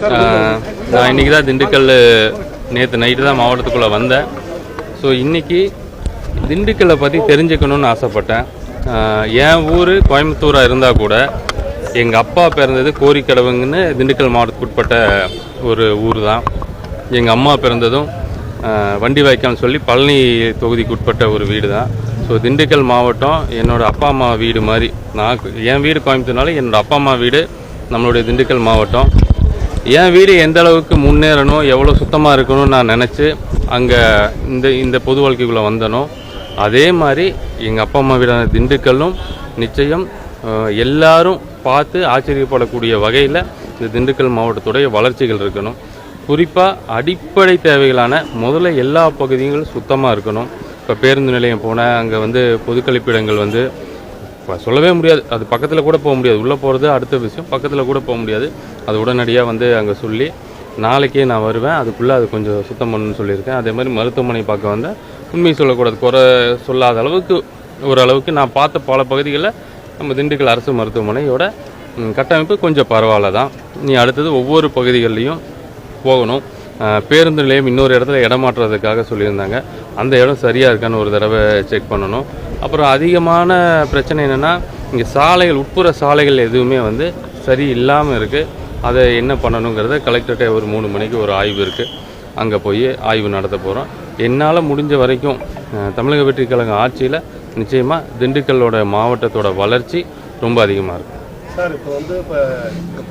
நான் இன்றைக்கி தான் திண்டுக்கல் நேற்று நைட்டு தான் மாவட்டத்துக்குள்ளே வந்தேன். ஸோ இன்றைக்கி திண்டுக்கல்லை பற்றி தெரிஞ்சுக்கணுன்னு ஆசைப்பட்டேன். என் ஊர் கோயம்புத்தூராக இருந்தால் கூட எங்கள் அப்பா பிறந்தது கோரிக்கடவுங்கன்னு திண்டுக்கல் மாவட்டத்துக்கு உட்பட்ட ஒரு ஊர் தான். எங்கள் அம்மா பிறந்ததும் வண்டி வாய்க்கால்னு சொல்லி பழனி தொகுதிக்கு உட்பட்ட ஒரு வீடு தான். ஸோ திண்டுக்கல் மாவட்டம் என்னோடய அப்பா அம்மா வீடு மாதிரி. என் வீடு கோயம்புத்தூர்னால என்னோடய அப்பா அம்மா வீடு நம்மளுடைய திண்டுக்கல் மாவட்டம். என் வீடு எந்த அளவுக்கு முன்னேறணும், எவ்வளோ சுத்தமாக இருக்கணும்னு நான் நினச்சி அங்கே இந்த பொது வாழ்க்கைக்குள்ளே வந்தனோ, அதே மாதிரி எங்கள் அப்பா அம்மா வீடான திண்டுக்கல்லும் நிச்சயம் எல்லாரும் பார்த்து ஆச்சரியப்படக்கூடிய வகையில் இந்த திண்டுக்கல் மாவட்டத்துடைய வளர்ச்சிகள் இருக்கணும். குறிப்பாக அடிப்படை தேவைகளான முதல்ல எல்லா பகுதிகளும் சுத்தமாக இருக்கணும். இப்போ பேருந்து நிலையம் போனால் அங்கே பொதுக்கழிப்பிடங்கள் சொல்லவே முடியாது, அது பக்கத்தில் கூட போக முடியாது. உள்ளே போகிறது அடுத்த விஷயம், பக்கத்தில் கூட போக முடியாது. அது உடனடியாக அங்கே சொல்லி நாளைக்கே நான் வருவேன், அதுக்குள்ளே அது கொஞ்சம் சுத்தம் பண்ணணும்னு சொல்லியிருக்கேன். அதே மாதிரி மருத்துவமனை பார்க்க வந்தால் உண்மை சொல்லக்கூடாது, குறை சொல்லாத அளவுக்கு ஓரளவுக்கு நான் பார்த்த பல பகுதிகளில் நம்ம திண்டுக்கல் அரசு மருத்துவமனையோட கட்டமைப்பு கொஞ்சம் பரவாயில்ல தான். நீ அடுத்தது ஒவ்வொரு பகுதிகள்லையும் போகணும். பேருந்து நிலையம் இன்னொரு இடத்துல இடம் மாற்றுறதுக்காக சொல்லியிருந்தாங்க. அந்த இடம் சரியாக இருக்கான்னு ஒரு தடவை செக் பண்ணணும். அப்புறம் அதிகமான பிரச்சனை என்னென்னா, இங்கே சாலைகள், உட்புற சாலைகள் எதுவுமே சரி இல்லாமல் இருக்குது. அதை என்ன பண்ணணுங்கிறத கலெக்டர்கிட்ட ஒரு 3 மணிக்கு ஒரு ஆய்வு இருக்குது, அங்கே போய் ஆய்வு நடத்த போகிறோம். என்னால் முடிஞ்ச வரைக்கும் தமிழக வெற்றி கழகம் ஆட்சியில் நிச்சயமாக திண்டுக்கல்லோட மாவட்டத்தோட வளர்ச்சி ரொம்ப அதிகமாக இருக்கும். சார், இப்போ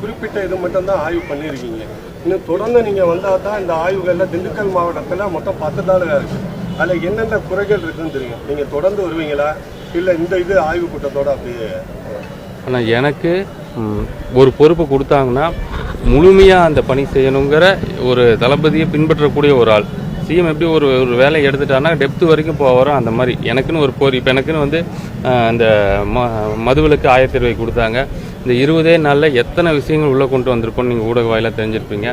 குறிப்பிட்ட இது மட்டும்தான் ஆய்வு பண்ணியிருக்கீங்க. இன்னும் தொடர்ந்து நீங்கள் வந்தால் தான் இந்த ஆய்வுகளில் திண்டுக்கல் மாவட்டத்தில் மொத்தம் 10 தாலுகா இருக்குது. அதில் என்னென்ன குறைகள் இருக்குன்னு தெரியும். நீங்கள் தொடர்ந்து வருவீங்களா, இல்லை இது ஆய்வு கூட்டத்தோடு அப்படியே? ஆனால் எனக்கு ஒரு பொறுப்பு கொடுத்தாங்கன்னா முழுமையாக அந்த பணி செய்யணுங்கிற ஒரு தளபதியை பின்பற்றக்கூடிய ஒரு ஆள். சிஎம் எப்படி ஒரு வேலையை எடுத்துட்டாங்கன்னா டெப்த்து வரைக்கும் போகிறோம். அந்த மாதிரி எனக்குன்னு ஒரு இப்போ எனக்குன்னு இந்த மதுவிலக்கு ஆயத்தீர்வை கொடுத்தாங்க. இந்த 20 நாளில் எத்தனை விஷயங்கள் உள்ளே கொண்டு வந்திருப்போம்னு நீங்கள் ஊடக வாயிலாக தெரிஞ்சிருப்பீங்க.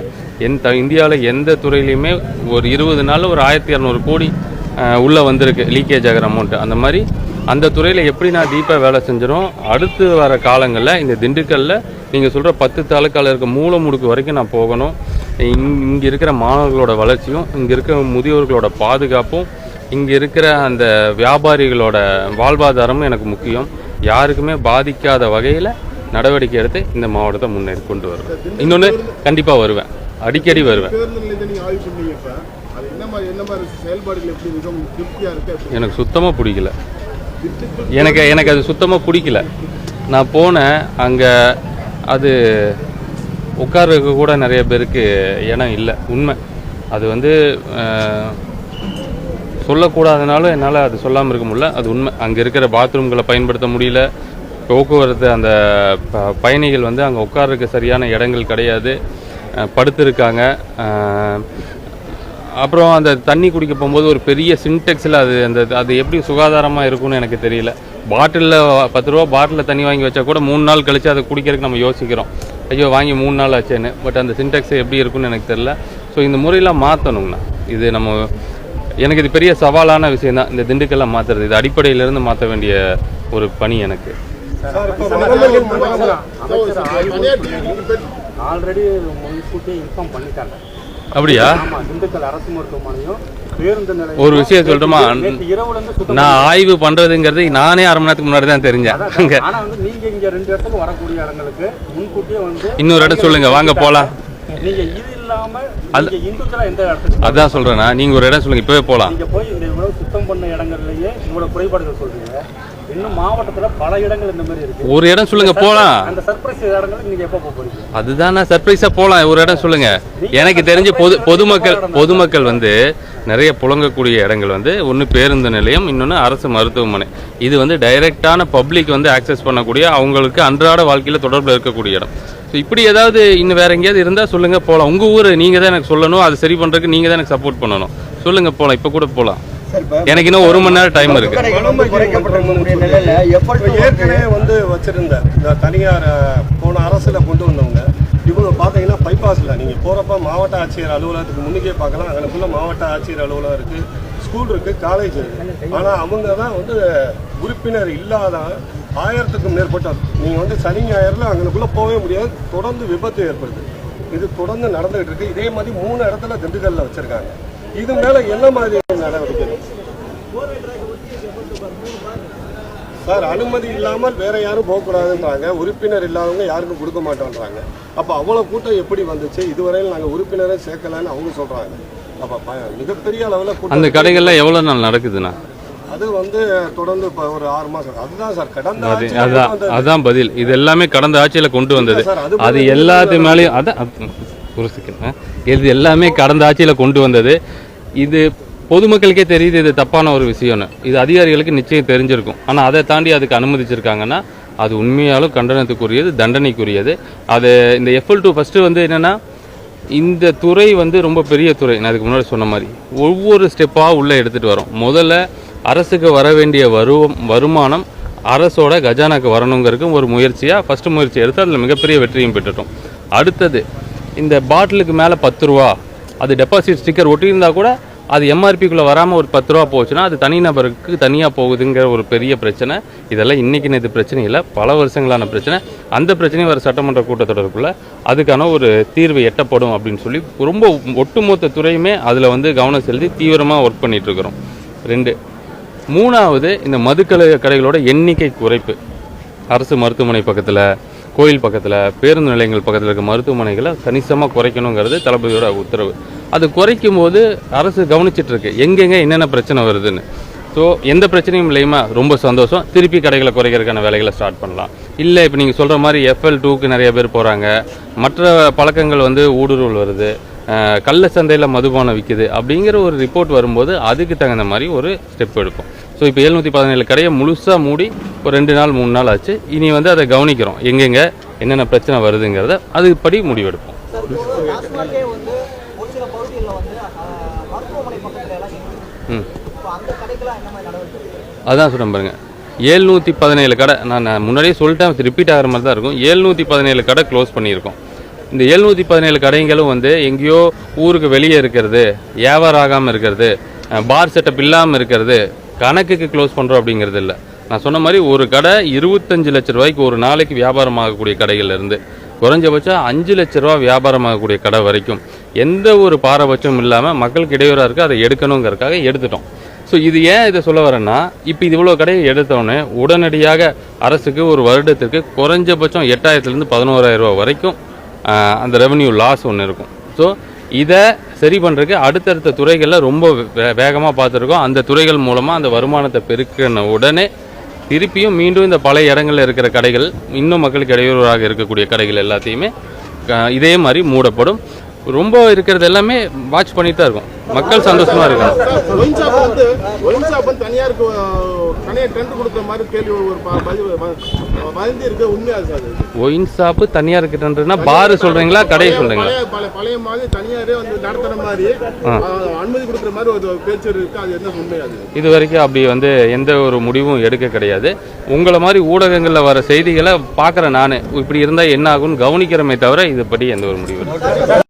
இந்தியாவில் எந்த துறையிலையுமே ஒரு 20 நாளில் ஒரு 1200 கோடி உள்ளே வந்திருக்கு லீக்கேஜ் ஆகிற அமௌண்ட்டு. அந்த மாதிரி அந்த துறையில் எப்படி நான் டீப்பாக வேலை செஞ்சிடும். அடுத்து வர காலங்களில் இந்த திண்டுக்கல்லில் நீங்கள் சொல்கிற 10 தாலுக்காவில் இருக்க மூல முடுக்கு வரைக்கும் நான் போகணும். இங்கே இருக்கிற மாணவர்களோட வளர்ச்சியும், இங்கே இருக்கிற முதியோர்களோட பாதுகாப்பும், இங்கே இருக்கிற அந்த வியாபாரிகளோட வாழ்வாதாரமும் எனக்கு முக்கியம். யாருக்குமே பாதிக்காத வகையில் நடவடிக்கை எடுத்து இந்த மாவட்டத்தை முன்னேறி கொண்டு வருவேன். இன்னொன்று கண்டிப்பாக வருவேன், அடிக்கடி வருவேன். எனக்கு சுத்தமாக பிடிக்கல. எனக்கு அது சுத்தமாக பிடிக்கல. நான் போனேன், அங்கே அது உட்கார்றதுக்கு கூட நிறைய பேருக்கு இடம் இல்லை. உண்மை அது சொல்லக்கூடாதுனாலும் என்னால் அது சொல்லாமல் இருக்க முடியல. அது உண்மை. அங்கே இருக்கிற பாத்ரூம்களை பயன்படுத்த முடியல. போக்குவரத்து அந்த பயணிகள் அங்கே உட்கார்றதுக்கு சரியான இடங்கள் கிடையாது, படுத்துருக்காங்க. அப்புறம் அந்த தண்ணி குடிக்க போகும்போது ஒரு பெரிய சின்டெக்ஸில் அது எப்படி சுகாதாரமாக இருக்கும்னு எனக்கு தெரியல. பாட்டிலில் 10 ரூபா பாட்டிலில் தண்ணி வாங்கி வச்சா கூட 3 நாள் கழித்து அதை குடிக்கிறதுக்கு நம்ம யோசிக்கிறோம், ஐயோ வாங்கி 3 நாள் ஆச்சேன்னு. பட் அந்த சின்டெக்ஸ் எப்படி இருக்குன்னு எனக்கு தெரியல. ஸோ இந்த முறையெல்லாம் மாற்றணுங்கண்ணா. இது எனக்கு இது பெரிய சவாலான விஷயம் தான், இந்த திண்டுக்கல்லாம் மாற்றுறது. இது அடிப்படையிலேருந்து மாற்ற வேண்டிய ஒரு பணி எனக்கு. ஆல்ரெடி முன்கூட்டியே இன்ஃபார்ம் பண்ணிட்டாங்க. அப்படியா? திண்டுக்கல் அரசு மருத்துவமனையும் பேருந்து நிலையம் ஒரு விஷயம் சொல்லட்டுமா, நான் ஆய்வு பண்றதுங்கிறது நானே 1/2 மணி நேரத்துக்கு முன்னாடி தான் தெரிஞ்சேன். ஆனா நீங்க இங்க 2 இடத்துக்கு வரக்கூடிய இடங்களுக்கு முன்கூட்டியே இன்னொரு இடம் சொல்லுங்க, வாங்க போலாம். நீங்க இது இல்லாம இந்துக்களா எந்த இடத்துக்கு? அதான் சொல்றேன்னா, நீங்க ஒரு இடம் சொல்லுங்க, இப்பவே போலாம். நீங்க போய் இந்த இவ்வளவு சுத்தம் பண்ண இடங்கள்லயே இவ்வளவு குறைபாடுகள் சொல்றீங்க. இன்னும் மாவட்டத்துல பல இடங்கள் இந்த மாதிரி இருக்கு. ஒரு இடம் சொல்லுங்க போலாம். அந்த சர்ப்ரைஸ் இடங்களுக்கு நீங்க எப்ப போறீங்க? அதுதான் சர்ப்ரைஸா போலாம். ஒரு இடம் சொல்லுங்க. எனக்கு தெரிஞ்ச பொதுமக்கள் நிறைய புழங்கக்கூடிய இடங்கள் ஒன்று பேருந்து நிலையம், இன்னொன்று அரசு மருத்துவமனை. இது டைரக்டான பப்ளிக் ஆக்சஸ் பண்ணக்கூடிய, அவங்களுக்கு அன்றாட வாழ்க்கையில் தொடர்பில் இருக்கக்கூடிய இடம். ஸோ இப்படி ஏதாவது இன்னும் வேற எங்கேயாவது இருந்தால் சொல்லுங்க, போகலாம். உங்கள் ஊர் நீங்கள் தான் எனக்கு சொல்லணும், அது சரி பண்ணுறதுக்கு நீங்கள் தான் எனக்கு சப்போர்ட் பண்ணணும். சொல்லுங்க, போகலாம். இப்போ கூட போகலாம். எனக்கு இன்னும் 1 மணி நேரம் டைம் இருக்கு. ஏற்கனவே வச்சிருந்த இந்த தனியார் போன அரசுல கொண்டு வந்தவங்க இவங்க பார்த்தீங்கன்னா பைபாஸில் நீங்கள் போகிறப்ப மாவட்ட ஆட்சியர் அலுவலகத்துக்கு முன்னுக்கே பார்க்கலாம். அங்கனக்குள்ள மாவட்ட ஆட்சியர் அலுவலகம் இருக்குது, ஸ்கூல் இருக்குது, காலேஜ் இருக்குது. ஆனால் அவங்க தான் உறுப்பினர் இல்லாத 1000க்கும் மேற்பட்டார். நீங்கள் சனி ஞாயிறில் அங்கனக்குள்ளே போகவே முடியாது, தொடர்ந்து விபத்து ஏற்படுது. இது தொடர்ந்து நடந்துகிட்டு இருக்கு. இதே மாதிரி 3 இடத்துல திண்டுக்கல்ல வச்சிருக்காங்க. இது மேல என்ன மாதிரி நடவடிக்கை சார்? அனுமதி இல்லாமல் வேற யாரும் போகக்கூடாதுன்றாங்க. உறுப்பினர் இல்லாதவங்க யாருக்கும் கொடுக்க மாட்டோன்றாங்க. அப்ப அவ்வளவு கூட்டம் எப்படி வந்துச்சு? இதுவரையில் நாங்க உறுப்பினரை சேர்க்கலன்னு அவங்க சொல்றாங்க. அப்ப மிகப்பெரிய அளவுல அந்த கடைகள்ல எவ்வளவு நாள் நடக்குதுண்ணா? அது தொடர்ந்து ஒரு 6 மாசம். அதுதான் சார் கடந்த அதான் பதில். இது எல்லாமே கடந்த ஆட்சியில கொண்டு வந்தது. அது எல்லாத்து மேலேயும் அதான் ஒரு செகண்ட், இது எல்லாமே கடந்த ஆட்சியில கொண்டு வந்தது. இது பொதுமக்களுக்கே தெரியுது இது தப்பான ஒரு விஷயம்னு. இது அதிகாரிகளுக்கு நிச்சயம் தெரிஞ்சிருக்கும். ஆனால் அதை தாண்டி அதுக்கு அனுமதிச்சிருக்காங்கன்னா அது உண்மையாலும் கண்டனத்துக்குரியது, தண்டனைக்குரியது. அது இந்த FL2 ஃபஸ்ட்டு என்னென்னா, இந்த துறை ரொம்ப பெரிய துறை. நான் அதுக்கு முன்னாடி சொன்ன மாதிரி ஒவ்வொரு ஸ்டெப்பாக உள்ளே எடுத்துகிட்டு வரோம். முதல்ல அரசுக்கு வர வேண்டிய வருமானம் அரசோட கஜானாக்கு வரணுங்கிறதுக்கு ஒரு முயற்சியாக ஃபஸ்ட்டு முயற்சி எடுத்து அதில் மிகப்பெரிய வெற்றியும் பெற்றுட்டோம். அடுத்தது இந்த பாட்டிலுக்கு மேலே 10 ரூபா அது டெபாசிட் ஸ்டிக்கர் ஒட்டியிருந்தால் கூட அது MRPக்குள்ளே வராமல் ஒரு 10 ரூபா போச்சுன்னா அது தனிநபருக்கு தனியாக போகுதுங்கிற ஒரு பெரிய பிரச்சனை. இதெல்லாம் இன்றைக்கி நேற்று பிரச்சனை இல்லை, பல வருஷங்களான பிரச்சனை. அந்த பிரச்சனையும் வர சட்டமன்ற கூட்டத்தொடருக்குள்ள அதுக்கான ஒரு தீர்வு எட்டப்படும் அப்படின்னு சொல்லி ரொம்ப ஒட்டுமொத்த துறையுமே அதில் கவனம் செலுத்தி தீவிரமாக ஒர்க் பண்ணிகிட்ருக்குறோம். 2, 3வது இந்த கடைகளோட எண்ணிக்கை குறைப்பு. அரசு மருத்துவமனை பக்கத்தில், கோயில் பக்கத்தில், பேருந்து நிலையங்கள் பக்கத்தில் இருக்க மருத்துவமனைகளை கணிசமாக குறைக்கணுங்கிறது தளபதியோட உத்தரவு. அது குறைக்கும் போது அரசு கவனிச்சிட்ருக்கு எங்கெங்கே என்னென்ன பிரச்சனை வருதுன்னு. ஸோ எந்த பிரச்சனையும் இல்லையுமா, ரொம்ப சந்தோஷம். திருப்பி கடைகளை குறைக்கிறதுக்கான வேலைகளை ஸ்டார்ட் பண்ணலாம். இல்லை இப்போ நீங்கள் சொல்கிற மாதிரி FL2க்கு நிறைய பேர் போகிறாங்க, மற்ற பழக்கங்கள் ஊடுருவல் வருது, கள்ள சந்தையில் மதுபானம் விற்குது அப்படிங்கிற ஒரு ரிப்போர்ட் வரும்போது அதுக்கு தகுந்த மாதிரி ஒரு ஸ்டெப் எடுப்போம். ஸோ இப்போ 717 கடையை முழுசாக மூடி ஒரு 2 நாள் 3 நாள் ஆச்சு. இனி அதை கவனிக்கிறோம், எங்கெங்கே என்னென்ன பிரச்சனை வருதுங்கிறத அதுபடி முடிவெடுப்போம். அதான் சொல்கிறேன் பாருங்க, 717 கடை நான் முன்னாடியே சொல்லிட்டேன், ரிப்பீட் ஆகிற மாதிரி தான் இருக்கும். 717 கடை க்ளோஸ் பண்ணியிருக்கோம். இந்த 717 கடைகளும் எங்கேயோ ஊருக்கு வெளியே இருக்கிறது, வியாபாரம் ஆகாமல் இருக்கிறது, பார் செட்டப் இல்லாமல் இருக்கிறது, கணக்குக்கு க்ளோஸ் பண்ணுறோம் அப்படிங்கிறது இல்லை. நான் சொன்ன மாதிரி ஒரு கடை 25 லட்ச ரூபாய்க்கு ஒரு நாளைக்கு வியாபாரம் ஆகக்கூடிய கடைகள்லேருந்து குறைஞ்சபட்சம் 5 லட்ச ரூபா வியாபாரம் ஆகக்கூடிய கடை வரைக்கும் எந்த ஒரு பாரபட்சமும் இல்லாமல் மக்களுக்கு இடையூறாக இருக்குது, அதை எடுக்கணுங்கிறதுக்காக எடுத்துட்டோம். ஸோ இது ஏன் இதை சொல்ல வரேன்னா, இப்போ இது இவ்வளோ கடையை எடுத்தோடனே உடனடியாக அரசுக்கு ஒரு வருடத்திற்கு குறைஞ்சபட்சம் 8000லேருந்து 11,000 ரூபா வரைக்கும் அந்த ரெவன்யூ லாஸ் ஒன்று இருக்கும். ஸோ இதை சரி பண்ணுறதுக்கு அடுத்தடுத்த துறைகளில் ரொம்ப வேகமாக பார்த்துருக்கோம். அந்த துறைகள் மூலமாக அந்த வருமானத்தை பெருக்கின உடனே திருப்பியும் மீண்டும் இந்த பழைய இடங்களில் இருக்கிற கடைகள், இன்னும் மக்களுக்கு இடையூறாக இருக்கக்கூடிய கடைகள் எல்லாத்தையுமே இதே மாதிரி மூடப்படும். ரொம்ப இருக்கிறது எல்லாமே வாட்ச் பண்ணிட்டு தான் இருக்கும். மக்கள் சந்தோஷமா இருக்காங்க. ஒயின் ஷாப்பு தனியாருக்கு டெண்டர்னா பார் சொல்றீங்களா, கடை சொல்றீங்களா? இது வரைக்கும் அப்படி எந்த ஒரு முடிவும் எடுக்க கிடையாது. உங்களை மாதிரி ஊடகங்கள்ல வர செய்திகளை பார்க்குற நான் இப்படி இருந்தா என்ன ஆகும்னு கவனிக்கிறமே தவிர இதுபடி எந்த ஒரு முடிவு